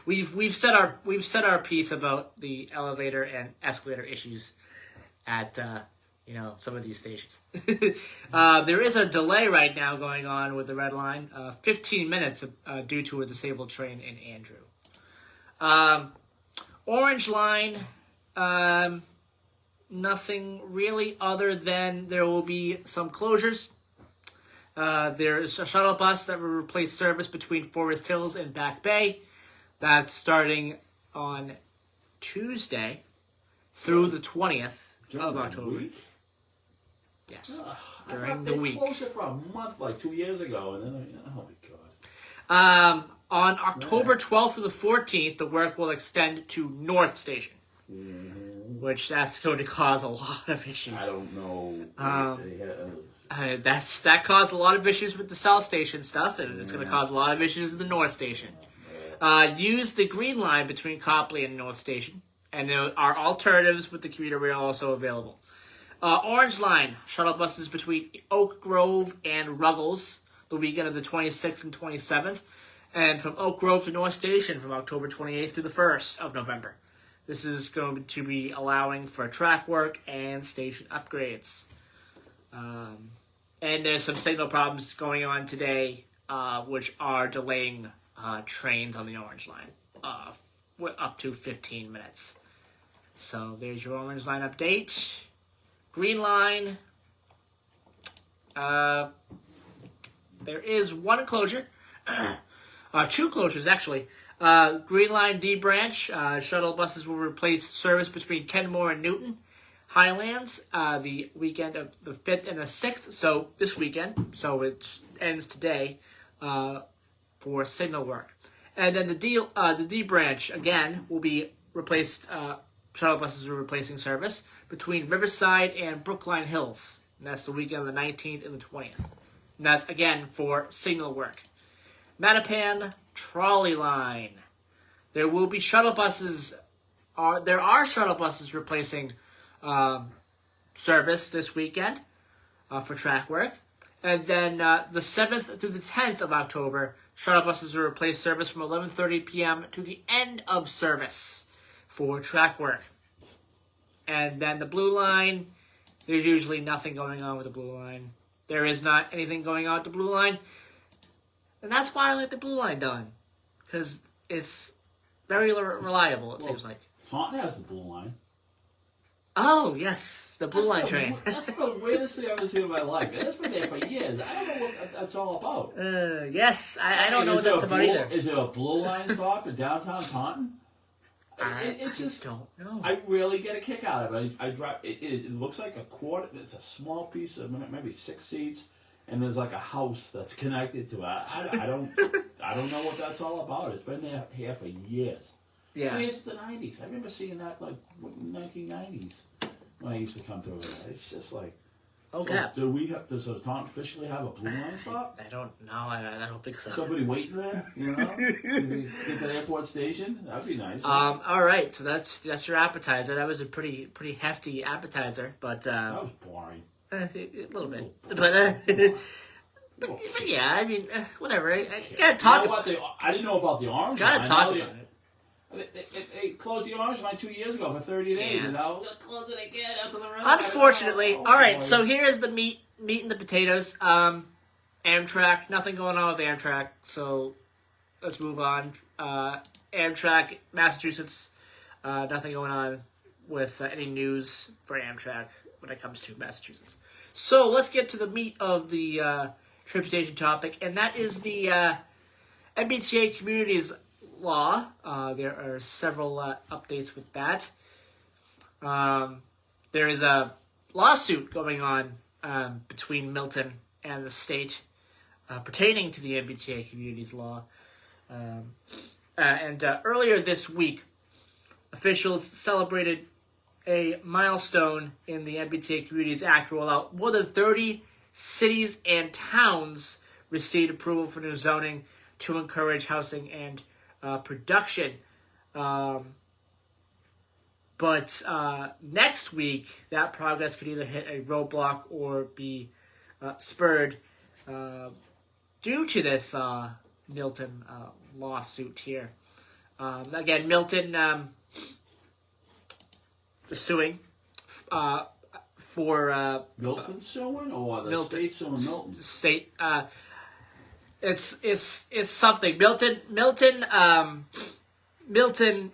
we've said our piece about the elevator and escalator issues at some of these stations. There is a delay right now going on with the Red Line, 15 minutes due to a disabled train in Andrew. Orange Line, nothing really other than there will be some closures. There is a shuttle bus that will replace service between Forest Hills and Back Bay. That's starting on Tuesday through the 20th of October. Yes, during the week. They closed it for a month, like 2 years ago, and then oh my god. On October 12th through the 14th, the work will extend to North Station, which that's going to cause a lot of issues. I don't know. That caused a lot of issues with the South Station stuff, and it's going to cause a lot of issues with the North Station. Use the Green Line between Copley and North Station, and there are alternatives with the commuter rail also available. Orange Line, shuttle buses between Oak Grove and Ruggles the weekend of the 26th and 27th, and from Oak Grove to North Station from October 28th through the 1st of November. This is going to be allowing for track work and station upgrades. And there's some signal problems going on today, which are delaying trains on the Orange Line up to 15 minutes. So there's your Orange Line update. Green Line, there is one closure, two closures actually. Green Line D branch, shuttle buses will replace service between Kenmore and Newton Highlands the weekend of the 5th and the 6th, so this weekend, so it ends today for signal work. And then the D branch, again, will be replaced, shuttle buses are replacing service between Riverside and Brookline Hills. And that's the weekend of the 19th and the 20th. And that's, again, for signal work. Mattapan Trolley Line. There will be shuttle buses. There are shuttle buses replacing service this weekend for track work. And then the 7th through the 10th of October, shuttle buses will replace service from 11:30 p.m. to the end of service for track work. And then the Blue Line, there's usually nothing going on with the Blue Line. There is not anything going on with the Blue Line. And that's why I like the Blue Line done. Because it's very reliable, it seems like. Taunton has the Blue Line. Oh, yes, the Blue Line train. That's the weirdest thing I've ever seen in my life. It's been there for years. I don't know what that's all about. Yes, I don't know what that's about either. Is it a Blue Line stop in downtown Taunton? I just don't know. I really get a kick out of it. I drive. It looks like a quarter. It's a small piece of maybe 6 seats, and there's like a house that's connected to it. I don't know what that's all about. It's been there here for years. Yeah. I mean, it's the 90s. I remember seeing that like in the 1990s when I used to come through here. It's just like. Okay. So does Taunton officially have a Blue Line stop? I don't know. I don't think so. Somebody waiting there, you know? Get to the airport station? That'd be nice. All right. So that's your appetizer. That was a pretty hefty appetizer, but that was boring. A little bit, but yeah. I mean, whatever. I gotta talk about it. I didn't know about the Orange Line. Gotta talk about it. They closed the Orange Line 2 years ago for 30 days, yeah. You know? We're going to close it again after the run. Unfortunately. All right, so here's the meat and the potatoes. Amtrak, nothing going on with Amtrak, so let's move on. Amtrak, Massachusetts, nothing going on with any news for Amtrak when it comes to Massachusetts. So let's get to the meat of the transportation topic, and that is the MBTA Communities Law. There are several updates with that. There is a lawsuit going on between Milton and the state pertaining to the MBTA Communities Law. And earlier this week, officials celebrated a milestone in the MBTA Communities Act rollout. More than 30 cities and towns received approval for new zoning to encourage housing and production. But next week, that progress could either hit a roadblock or be spurred due to this Milton lawsuit here. Again, Milton suing for Milton suing or the Milton, state suing Milton? State. It's something. Milton.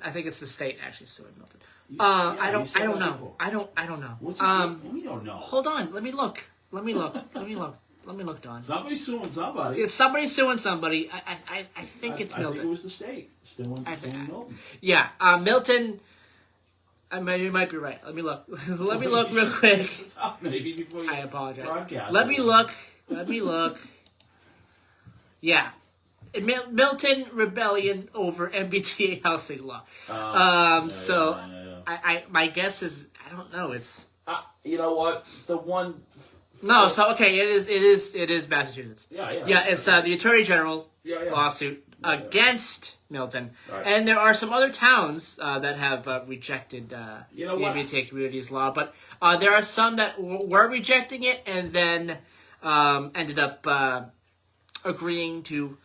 I think it's the state actually suing Milton. I don't know. I don't know. What's we don't know. Hold on. Let me look, Don. Somebody's suing somebody. It's somebody suing somebody. I think it's Milton. I think it was the state suing Milton. Yeah, Milton. You might be right. Let me look. Let me look real quick. Maybe before you I apologize. broadcast. Let me look. Yeah. Milton rebellion over MBTA housing law. I my guess is I don't know. It's you know what the one. No, so okay, it is Massachusetts. Yeah. It's the Attorney General lawsuit against Milton, and there are some other towns that have rejected the MBTA communities law, but there are some that were rejecting it and then ended up agreeing to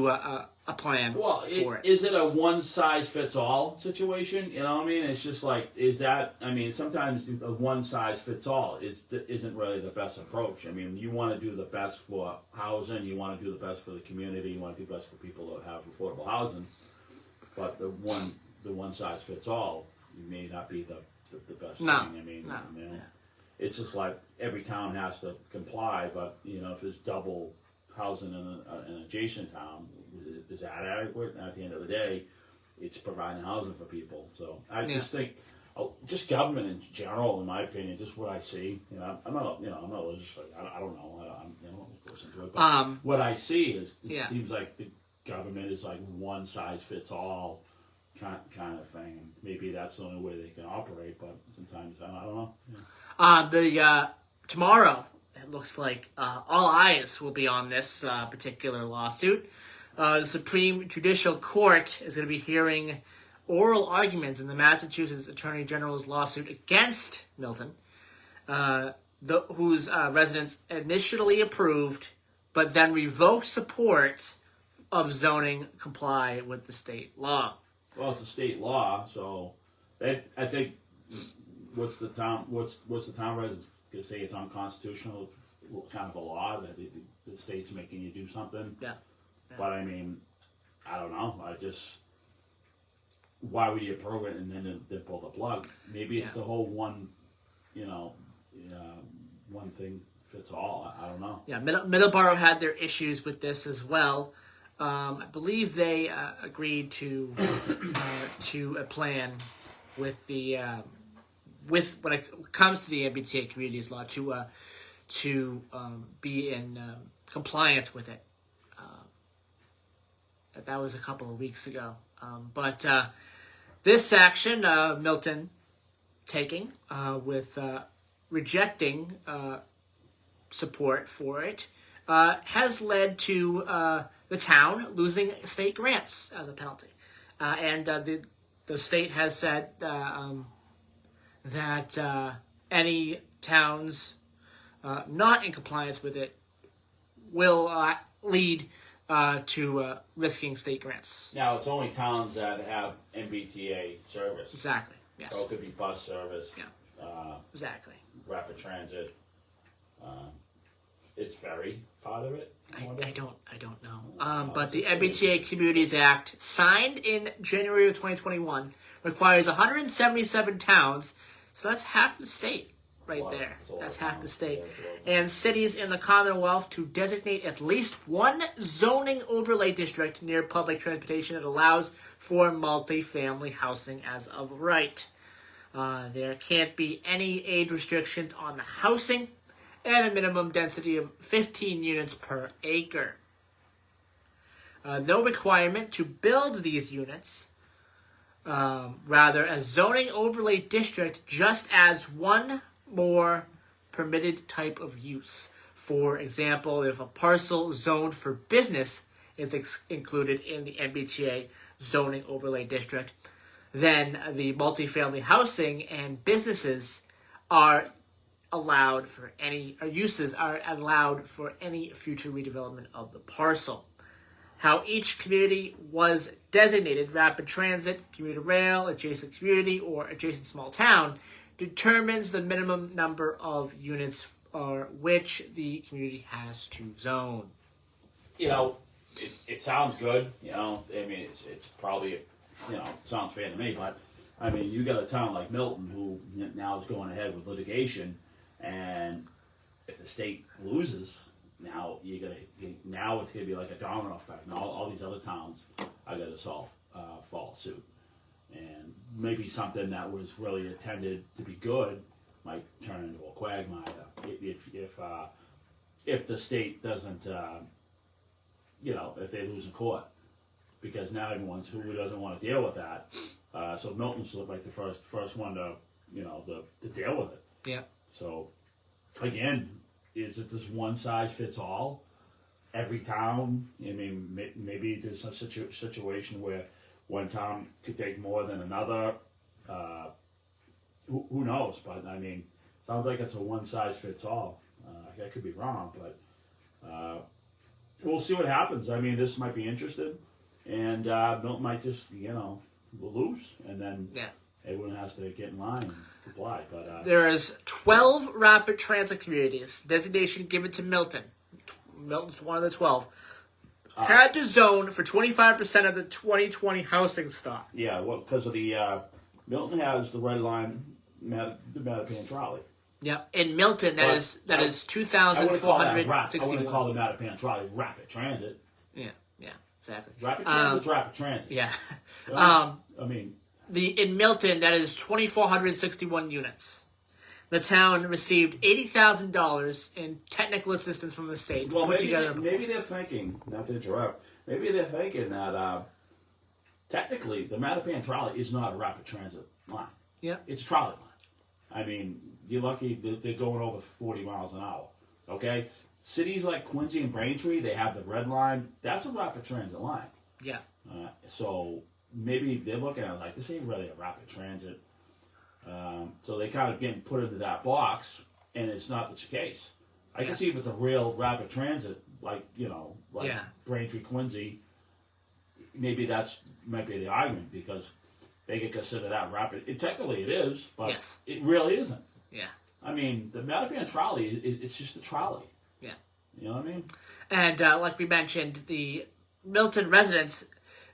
a plan for it. Is it a one-size-fits-all situation? You know what I mean? It's just like, is that, I mean, sometimes a one-size-fits-all isn't really the best approach. I mean, you want to do the best for housing, you want to do the best for the community, you want to do the best for people that have affordable housing, but the one-size-fits-all may not be the best thing. I mean, it's just like every town has to comply, but, you know, if there's double housing in an adjacent town, is that adequate? And at the end of the day, it's providing housing for people. So I just think, just government in general, in my opinion, just what I see. You know, I'm not a legislator. I don't know. I'm a person to it. But what I see is it seems like the government is like one size fits all kind of thing. And maybe that's the only way they can operate. But sometimes I don't know. Yeah. Tomorrow, it looks like all eyes will be on this particular lawsuit. The Supreme Judicial Court is going to be hearing oral arguments in the Massachusetts Attorney General's lawsuit against Milton, whose residents initially approved but then revoked support of zoning comply with the state law. Well, it's a state law, so I think what's the town residents going to say it's unconstitutional, kind of a law that the state's making you do something. Yeah. But I mean, I don't know. Why would you approve it and then pull the plug? Maybe it's the whole one, one thing fits all. I don't know. Yeah, Middleboro had their issues with this as well. I believe they agreed to a plan with the with when it comes to the MBTA communities law to be in compliance with it. That was a couple of weeks ago. But this action, Milton taking with rejecting support for it, has led to the town losing state grants as a penalty. And the state has said that any towns not in compliance with it will lead to risking state grants. Now, it's only towns that have MBTA service. Exactly, yes. So it could be bus service. Yeah. Exactly. Rapid transit. Is ferry part of it? I don't know. But the MBTA Communities Act, signed in January of 2021, requires 177 towns, so that's half the state there. That's half the state. And cities in the Commonwealth to designate at least one zoning overlay district near public transportation that allows for multifamily housing as of right. There can't be any age restrictions on the housing, and a minimum density of 15 units per acre. No requirement to build these units. Rather, a zoning overlay district just adds one more permitted type of use. For example, if a parcel zoned for business is included in the MBTA zoning overlay district, then the multifamily housing and businesses are allowed for any, or uses are allowed for any future redevelopment of the parcel. How each community was designated, rapid transit, commuter rail, adjacent community, or adjacent small town, determines the minimum number of units for which the community has to zone. You know, it sounds good. You know, I mean, it's probably, you know, sounds fair to me. But I mean, you got a town like Milton who now is going ahead with litigation, and if the state loses, now now it's gonna be like a domino effect. Now all these other towns are gonna follow suit, and maybe something that was really intended to be good might turn into a quagmire if the state doesn't, you know, if they lose in court, because now everyone's who doesn't want to deal with that. So Milton's like the first one to, you know, to deal with it. Yeah. So again, is it just one size fits all? Every town, I mean, maybe there's a situation where one town could take more than another. Who knows? But I mean, sounds like it's a one size fits all. I could be wrong, but we'll see what happens. I mean, this might be interesting, and Milton might just, you know, lose, and then everyone has to get in line and comply. But there is 12 rapid transit communities. Designation given to Milton. Milton's one of the 12. Had to zone for 25% of the 2020 housing stock. Yeah, well, because of the Milton has the red line, the Mattapan trolley. Yep, in Milton that is 2,460. I wouldn't call the Mattapan trolley rapid transit. Yeah, exactly. Rapid transit's rapid transit. Yeah. I mean, in Milton that is 2,461 units. The town received $80,000 in technical assistance from the state. Well, maybe they're thinking, not to interrupt, maybe they're thinking that technically the Mattapan trolley is not a rapid transit line. Yeah. It's a trolley line. I mean, you're lucky they're going over 40 miles an hour. Okay? Cities like Quincy and Braintree, they have the red line. That's a rapid transit line. Yeah. So maybe they're looking at it like, this ain't really a rapid transit. So they kind of getting put into that box, and it's not the case. I can see if it's a real rapid transit, like, you know, like Braintree, Quincy, maybe that's might be the argument, because they could consider that rapid. Technically it is, but it really isn't. Yeah. I mean, the Mattapan trolley, it's just a trolley. Yeah. You know what I mean? And like we mentioned, the Milton residents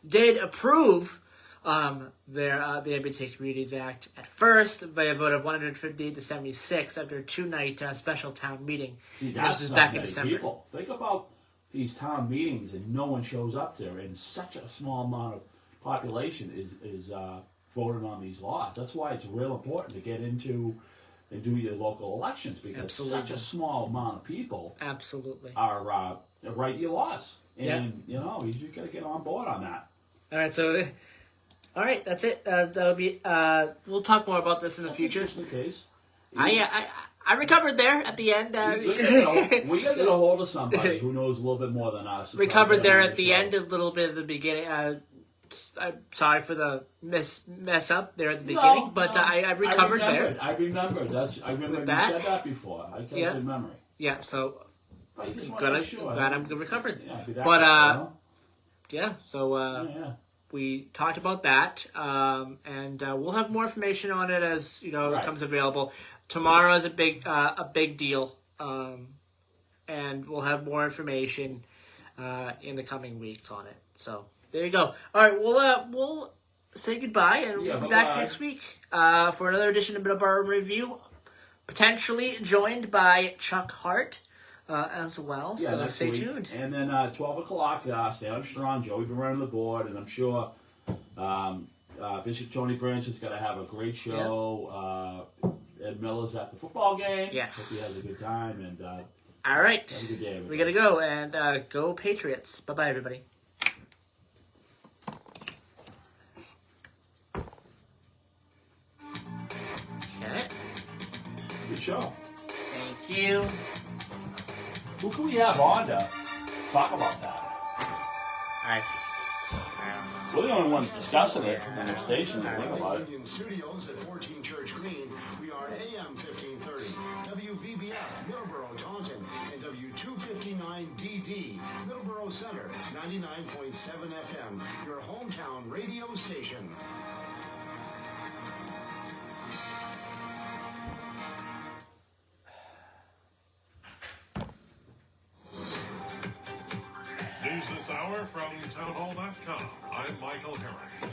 did approve the MBTA Communities Act at first by a vote of 158 to 76 after a two-night special town meeting. See, that's this is not back in many December. people. Think about these town meetings and no one shows up there, and such a small amount of population is voting on these laws. That's why it's real important to get into and do your local elections, because such a small amount of people are write your laws, and you know, you got to get on board on that. All right, so that's it. That'll be. We'll talk more about this in the future. Just in case. I recovered there at the end. We gotta get a hold of somebody who knows a little bit more than us. Recovered there at the end, a little bit at the beginning. I'm sorry for the mess up there at the beginning, but I recovered there. I remembered. I remember you said that before. I kept it in memory. Yeah, so glad I'm recovered. So we talked about that, and we'll have more information on it as it becomes available. Tomorrow is a big deal, and we'll have more information in the coming weeks on it. So there you go. All right, we'll say goodbye, and we'll be back next week for another edition of Middleboro Review, potentially joined by Chuck Hart as well. Yeah, so stay tuned. And then 12 o'clock, Stay On Strong. Joey been running the board, and I'm sure Bishop Tony Branch is going to have a great show. Ed Miller's at the football game. Yes. Hope he has a good time. And all right, have a good day, everybody. We got to go, and go Patriots. Bye-bye, everybody. Okay. Good show. Thank you. Who can we have on to talk about that? I don't know. We're the only ones discussing it on the station that think about it. Union Studios at 14 Church Green, we are AM 1530, WVBF, Middleboro, Taunton, and W259DD, Middleboro Center, 99.7 FM, your hometown radio station. News this hour from townhall.com. I'm Michael Herrick.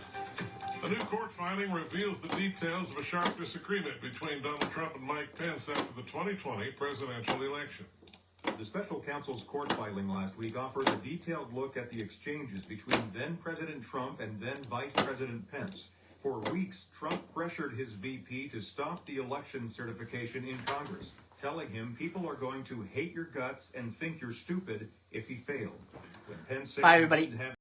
A new court filing reveals the details of a sharp disagreement between Donald Trump and Mike Pence after the 2020 presidential election. The special counsel's court filing last week offered a detailed look at the exchanges between then President Trump and then Vice President Pence. For weeks, Trump pressured his VP to stop the election certification in Congress, telling him people are going to hate your guts and think you're stupid if he failed. When Pence said Bye, he everybody. didn't have